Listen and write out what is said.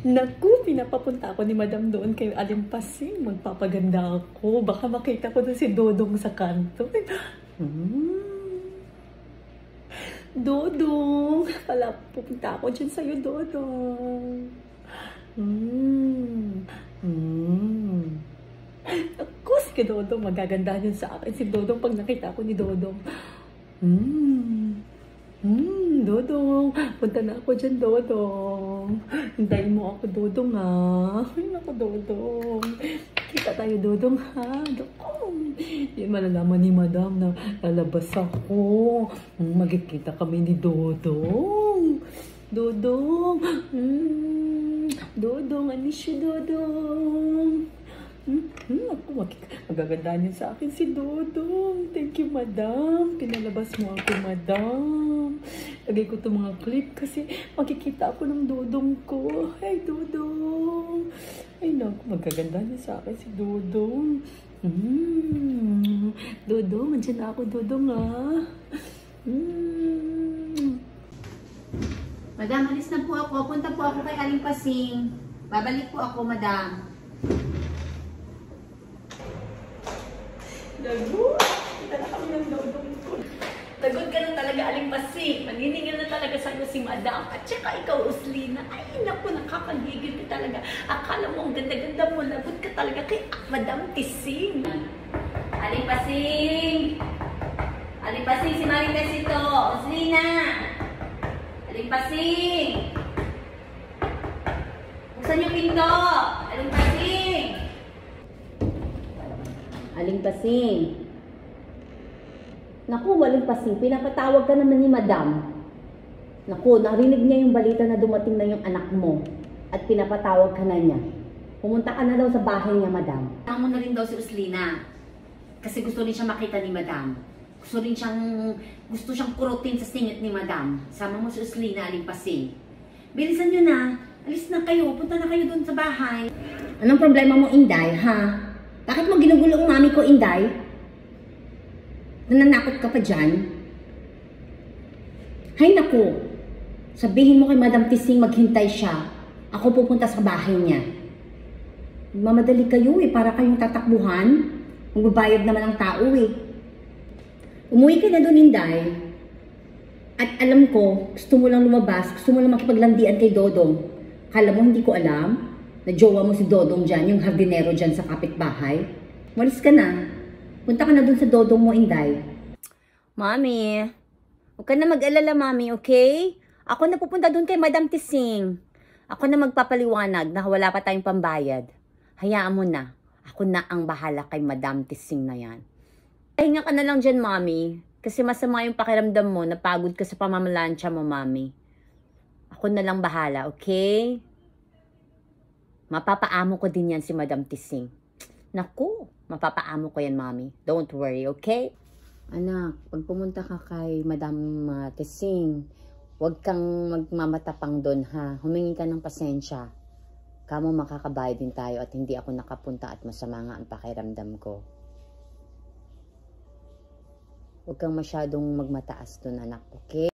Naku, pinapapunta ako ni Madam doon kay Alimpasing. Magpapaganda ako. Baka makita ko doon si Dodong sa kanto. Dodong, pala pupunta ako dyan sa'yo, Dodong. Ako, si Dodong, magagandahan yun sa akin. Si Dodong, pag nakita ko ni Dodong. Dodong, punta na ako dyan, Dodong. Hintayin mo ako, Dodong, ha? Ay, naku, Dodong. Kita tayo, Dodong, ha? Dodong. Hindi malalaman ni Madam na lalabas ako. Magkikita kami ni Dodong. Dodong. Dodong, I miss you, Dodong. Ako, magagandahan yun sa akin si Dodong. Thank you, Madam. Pinalabas mo ako, Madam. Lagay ko itong mga clip kasi makikita ako ng Dodong ko. Hey, Dodong. Ay, naku, magagandahan yun sa akin si Dodong. Dodong, andyan na ako, Dodong, ha? Madam, alis na po ako. Punta po ako kay Alimpasing. Babalik po ako, Madam. Lagot! Kita na kami ng Dodong ko. Lagot ka na talaga, Alimpasing. Maniningil na talaga sa'yo si Madam. At saka ikaw, Roslina. Ay, naku, nakapagigil ka talaga. Akala mo, ang ganda-ganda mo. Lagot ka talaga kay Madam Tising. Alimpasing! Alimpasing, si Marites ito. Roslina! Alimpasing! Buksan yung pinto! Alimpasing! Alimpasing! Naku, Alimpasing, pinapatawag ka naman ni Madam. Naku, narinig niya yung balita na dumating na yung anak mo at pinapatawag ka na niya. Pumunta ka na daw sa bahay niya, Madam. Tama mo na rin daw si Roslina kasi gusto rin siya makita ni Madam. Gusto siyang kurutin sa singit ni Madam. Sama mo si Roslina, Alimpasing. Bilisan nyo na. Alis na kayo. Punta na kayo dun sa bahay. Anong problema mo, Inday, ha? Bakit mo ginugulo ang mami ko, Inday? Nananakot ka pa dyan? Hay naku, sabihin mo kay Madam Tising maghintay siya. Ako pupunta sa bahay niya. Mamadali kayo para kayong tatakbuhan. Magbabayad naman ang tao Umuwi ka na doon, Inday. At alam ko, gusto mo lang lumabas, gusto mo lang makipaglandian kay Dodong. Kala mo hindi ko alam? Na jowa mo si Dodong dyan, yung hardinero dyan sa kapitbahay. Malis ka na. Punta ka na dun sa Dodong mo, Inday. Mami, huwag ka na mag-alala, Mami, okay? Ako na pupunta dun kay Madam Tising. Ako na magpapaliwanag na wala pa tayong pambayad. Hayaan mo na. Ako na ang bahala kay Madam Tising na yan. Pahinga ka na lang dyan, Mami. Kasi masama yung pakiramdam mo, napagod ka sa pamamalansya mo, Mami. Ako na lang bahala, okay? Mapapaamo ko din yan si Madam Tising. Naku, mapapaamo ko yan, Mami. Don't worry, okay? Anak, pag pumunta ka kay Madam Tising, huwag kang magmamatapang doon, ha? Humingi ka ng pasensya. Kamo makakabayad din tayo at hindi ako nakapunta at masama nga ang pakiramdam ko. Huwag kang masyadong magmataas doon, anak, okay?